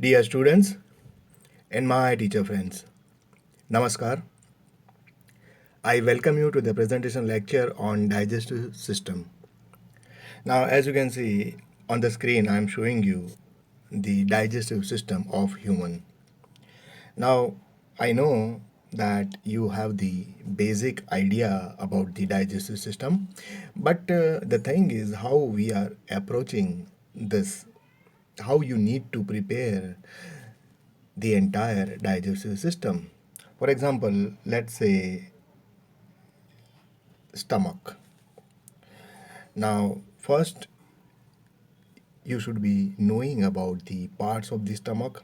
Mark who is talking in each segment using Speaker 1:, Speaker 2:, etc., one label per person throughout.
Speaker 1: Dear students and my teacher friends, Namaskar. I welcome you to the presentation lecture on digestive system. Now, as you can see on the screen, I am showing you the digestive system of human. Now, I know that you have the basic idea about the digestive system, but the thing is how we are approaching this, how you need to prepare the entire digestive system. For example, let's say stomach. Now, first you should be knowing about the parts of the stomach,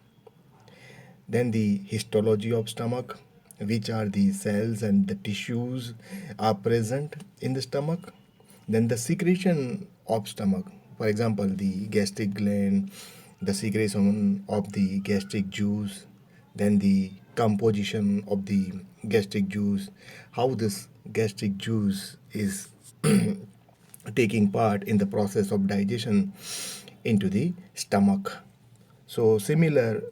Speaker 1: then the histology of stomach, which are the cells and the tissues are present in the stomach, then the secretion of stomach, for example the gastric gland, the secretion of the gastric juice, then the composition of the gastric juice, how this gastric juice is taking part in the process of digestion into the stomach. So similar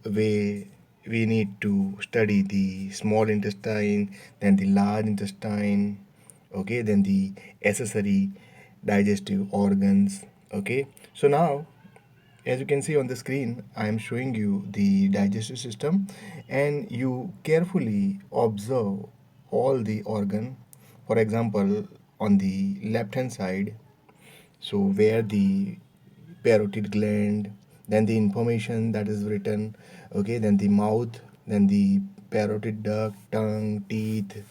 Speaker 1: way we need to study the small intestine, then the large intestine, okay, then the accessory digestive organs, okay. So now as you can see on the screen, I am showing you the digestive system and you carefully observe all the organ. For example, on the left hand side, so where the parotid gland, then the information that is written, okay, then the mouth, then the parotid duct, tongue, teeth,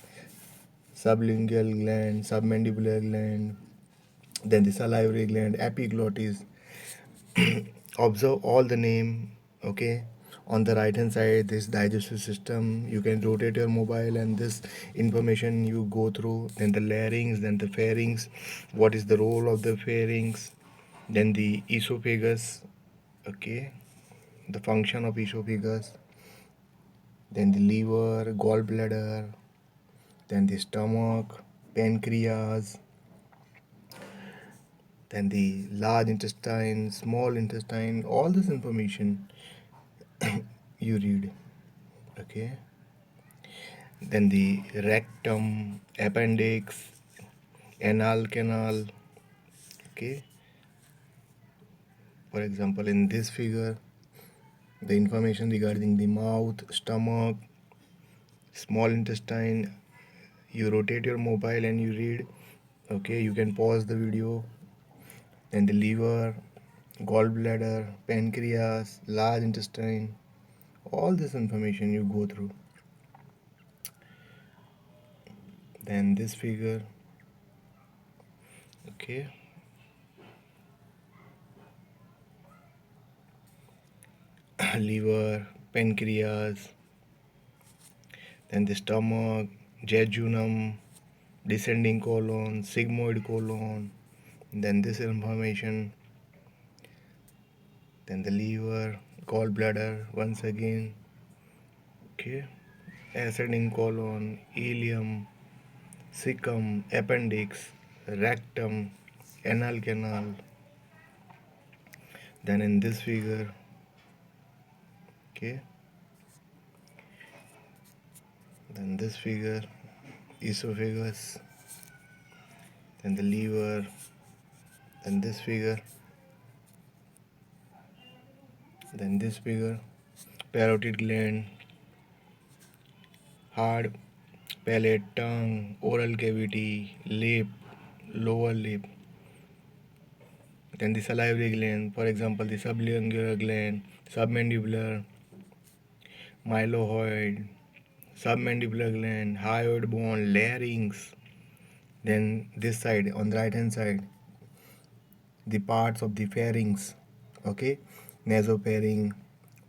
Speaker 1: sublingual gland, submandibular gland, then the salivary gland, epiglottis. Observe all the name, okay. On the right hand side, this digestive system, you can rotate your mobile and this information you go through. Then the larynx, then the pharynx, what is the role of the pharynx, then the esophagus, okay, the function of esophagus, then the liver, gallbladder, then the stomach, pancreas, then the large intestine, small intestine, all this information you read, okay. Then the rectum, appendix, anal canal, okay. For example, in this figure, the information regarding the mouth, stomach, small intestine, you rotate your mobile and you read, okay. You can pause the video. Then the liver, gallbladder, pancreas, large intestine, all this information you go through. Then this figure, okay. Liver, pancreas, then the stomach, jejunum, descending colon, sigmoid colon, then this information, then the liver, gallbladder once again, okay, ascending colon, ileum, cecum, appendix, rectum, anal canal. Then in this figure, okay, then this figure, esophagus, then the liver, then this figure, then this figure, parotid gland, hard palate, tongue, oral cavity, lip, lower lip, then the salivary gland, for example, the sublingual gland, submandibular, mylohyoid, submandibular gland, hyoid bone, larynx. Then this side, on the right hand side, the parts of the pharynx, okay, nasopharynx,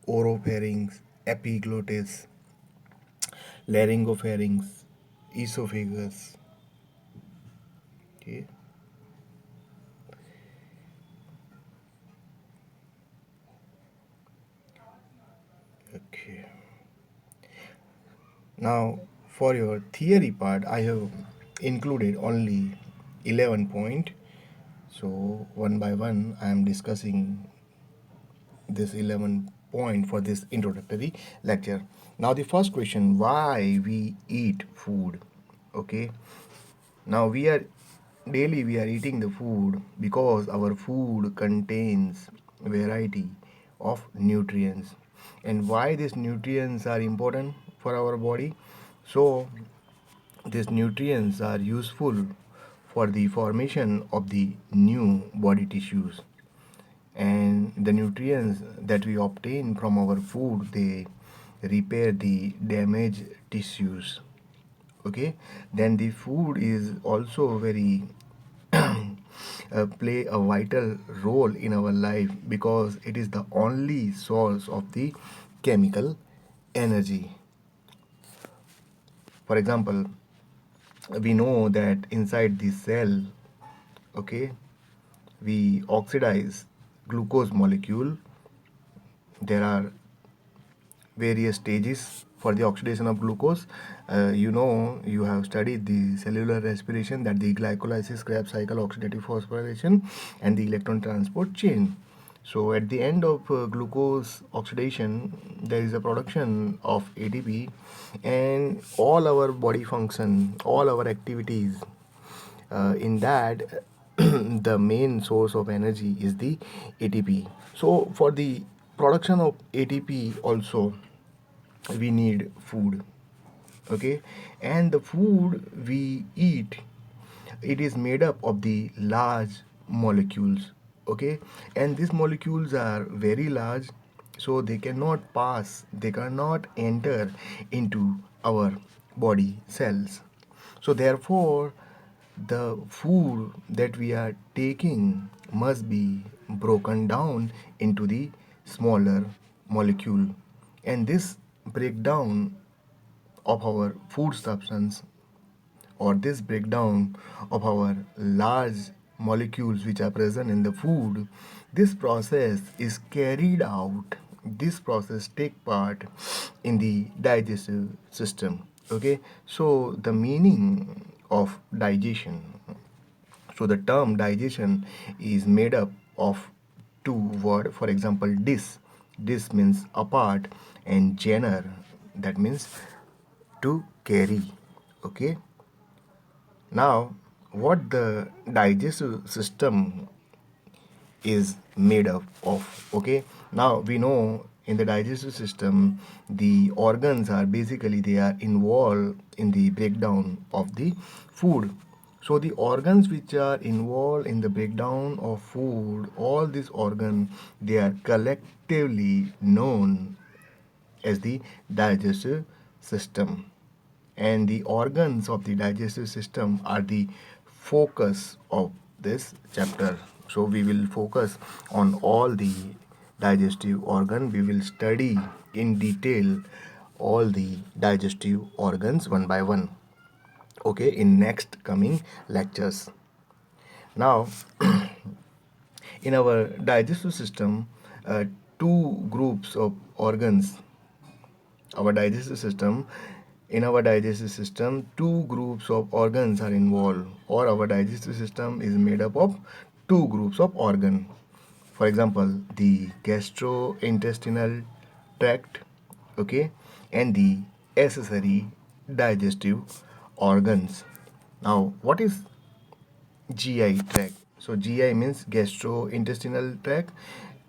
Speaker 1: oropharynx, epiglottis, laryngopharynx, esophagus, okay. Okay. Now, for your theory part, I have included only 11 point. So one by one, I am discussing this 11 point for this introductory lecture. Now, the first question, why we eat food? Okay. Now, we are eating the food because our food contains variety of nutrients. And why these nutrients are important for our body? So, these nutrients are useful for the formation of the new body tissues, and the nutrients that we obtain from our food, they repair the damaged tissues. Okay, then the food is also very play a vital role in our life because it is the only source of the chemical energy. For example, we know that inside the cell, okay, we oxidize glucose molecule. There are various stages for the oxidation of glucose. You have studied the cellular respiration, that the glycolysis, Krebs cycle, oxidative phosphorylation, and the electron transport chain. So at the end of glucose oxidation, there is a production of ATP, and all our body function, all our activities, in that the main source of energy is the ATP. So for the production of ATP also we need food. Okay, and the food we eat, it is made up of the large molecules. Okay, and these molecules are very large, so they cannot enter into our body cells. So therefore, the food that we are taking must be broken down into the smaller molecule, and this breakdown of our food substance, or this breakdown of our large molecules which are present in the food, this process is carried out, this process take part in the digestive system. Okay, so the meaning of digestion, so the term digestion is made up of two words. For example, dis means apart, and gener, that means to carry. Okay, now what the digestive system is made up of. Okay, now we know in the digestive system the organs are basically they are involved in the breakdown of the food. So the organs which are involved in the breakdown of food, all these organs, they are collectively known as the digestive system, and the organs of the digestive system are the focus of this chapter. So we will focus on all the digestive organ. We will study in detail all the digestive organs one by one, okay, in next coming lectures. Now, in our digestive system, two groups of organs, our digestive system in our digestive system, two groups of organs are involved, or our digestive system is made up of two groups of organ. For example, the gastrointestinal tract, okay, and the accessory digestive organs. Now, what is GI tract? So GI means gastrointestinal tract,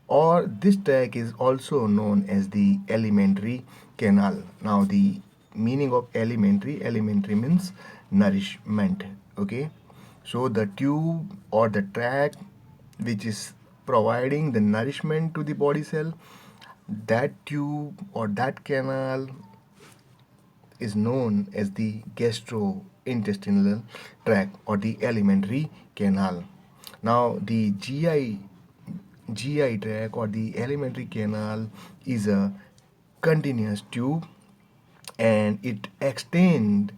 Speaker 1: or this tract is also known as the alimentary canal. Now the meaning of elementary means nourishment. Okay, so the tube or the tract which is providing the nourishment to the body cell, that tube or that canal is known as the gastrointestinal tract or the alimentary canal. Now, the GI tract or the alimentary canal is a continuous tube, and it extend,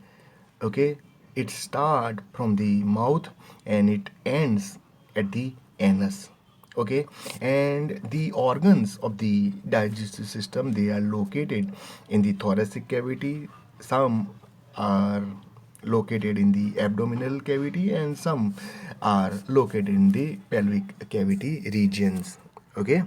Speaker 1: okay, it start from the mouth and it ends at the anus. Okay, and the organs of the digestive system, they are located in the thoracic cavity, some are located in the abdominal cavity, and some are located in the pelvic cavity regions. Okay,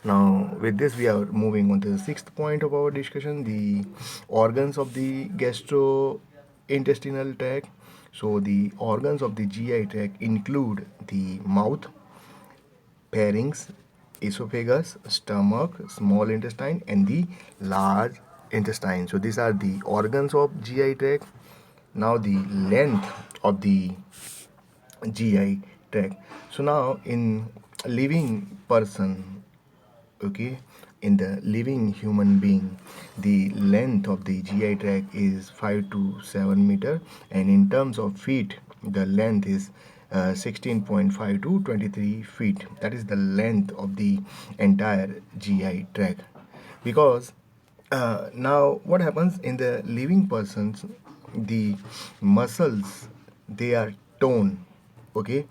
Speaker 1: Now, with this, we are moving on to the sixth point of our discussion, the organs of the gastrointestinal tract. So, the organs of the GI tract include the mouth, pharynx, esophagus, stomach, small intestine, and the large intestine. So, these are the organs of GI tract. Now, the length of the GI tract. So, now in living person, okay, in the living human being, the length of the GI tract is 5 to 7 meter, and in terms of feet, the length is 16.5 to 23 feet. That is the length of the entire GI tract. Because now what happens in the living persons, the muscles, they are tone, okay.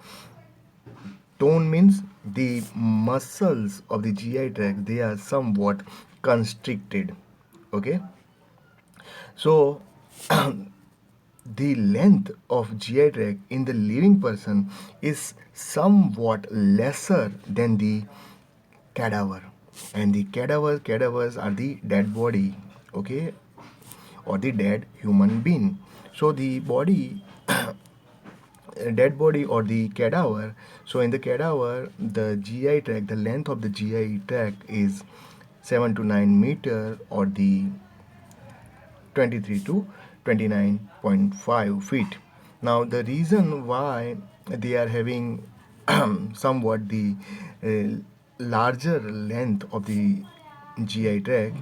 Speaker 1: Tone means the muscles of the GI tract, they are somewhat constricted. Okay. So the length of GI tract in the living person is somewhat lesser than the cadaver. And the cadavers are the dead body, okay, or the dead human being. So the body dead body or the cadaver. So in the cadaver, the GI tract, the length of the GI tract is 7 to 9 meter, or the 23 to 29.5 feet. Now the reason why they are having somewhat the uh, larger length of the GI tract,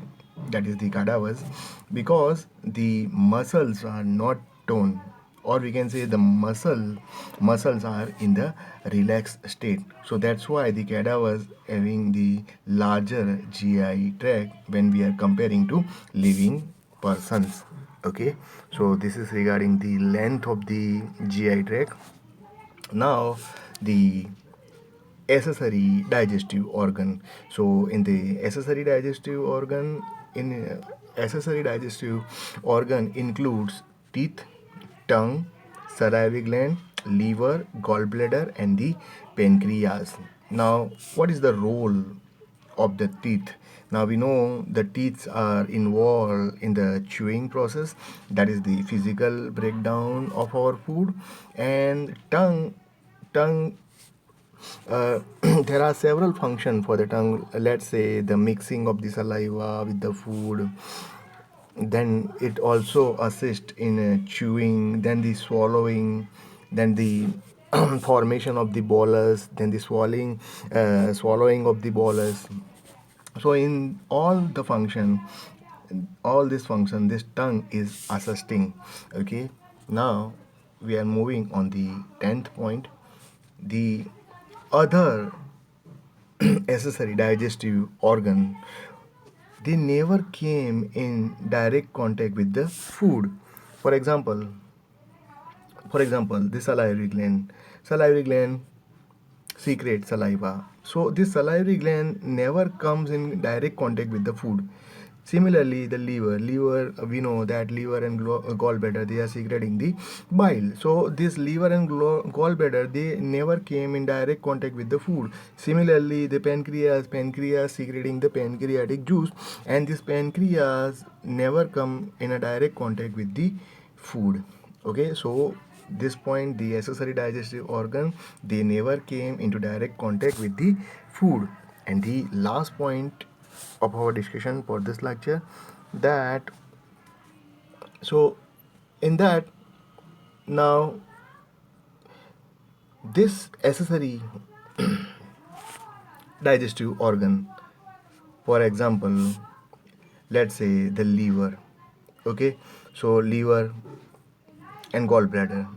Speaker 1: that is the cadavers, because the muscles are not toned, or we can say the muscles are in the relaxed state. So that's why the cadavers having the larger GI tract when we are comparing to living persons. Okay, so this is regarding the length of the GI tract. Now the accessory digestive organ. So in the accessory digestive organ includes teeth, tongue, salivary gland, liver, gallbladder, and the pancreas. Now, what is the role of the teeth? Now we know the teeth are involved in the chewing process, that is the physical breakdown of our food. And tongue there are several functions for the tongue. Let's say the mixing of the saliva with the food, then it also assists in chewing, then the swallowing, then the formation of the bolus, then the swallowing of the bolus. So in all this function, this tongue is assisting. Okay, now we are moving on the 10th point, the other accessory digestive organ. They never came in direct contact with the food. For example, the salivary gland secrete saliva. So this salivary gland never comes in direct contact with the food. Similarly, the liver, we know that liver and gallbladder, they are secreting the bile. So this liver and gallbladder, they never came in direct contact with the food. Similarly, the pancreas secreting the pancreatic juice, and this pancreas never come in a direct contact with the food. Okay, so this point, the accessory digestive organ, they never came into direct contact with the food. And the last point of our discussion for this lecture, that so in that, now this accessory digestive organ, for example, let's say the liver. Okay, so liver and gallbladder,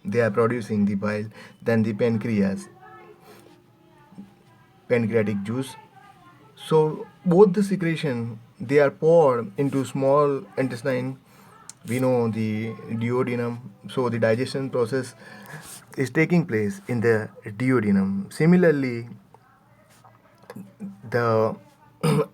Speaker 1: they are producing the bile. Then the pancreatic juice. So both the secretion, they are poured into small intestine. We know the duodenum. So the digestion process is taking place in the duodenum. Similarly, the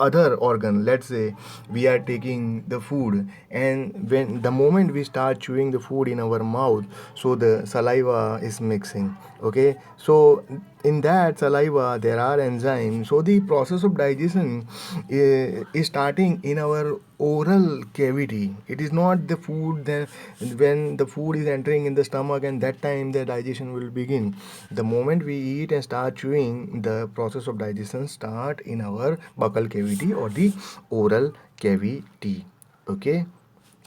Speaker 1: other organ. Let's say we are taking the food, and when the moment we start chewing the food in our mouth, so the saliva is mixing. Okay, so in that saliva there are enzymes, so the process of digestion is starting in our oral cavity. It is not the food then when the food is entering in the stomach, and that time the digestion will begin. The moment we eat and start chewing, the process of digestion start in our buccal cavity or the oral cavity. Okay,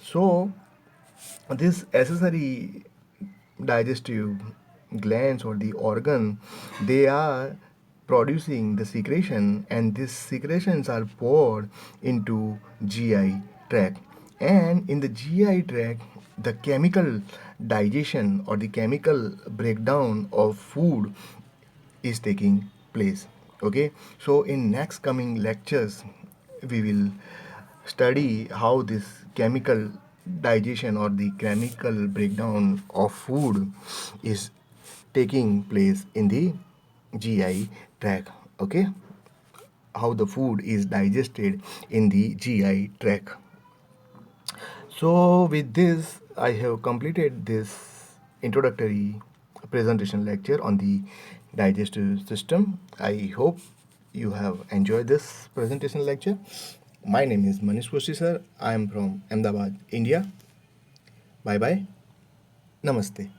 Speaker 1: so this accessory digestive glands or the organ, they are producing the secretion, and these secretions are poured into GI tract, and in the GI tract the chemical digestion or the chemical breakdown of food is taking place. Okay, so in next coming lectures we will study how this chemical digestion or the chemical breakdown of food is taking place in the GI tract. Okay, how the food is digested in the GI tract. So with this, I have completed this introductory presentation lecture on the digestive system. I hope you have enjoyed this presentation lecture. My name is Manish Koshi sir. I am from Ahmedabad, India. Bye bye. Namaste.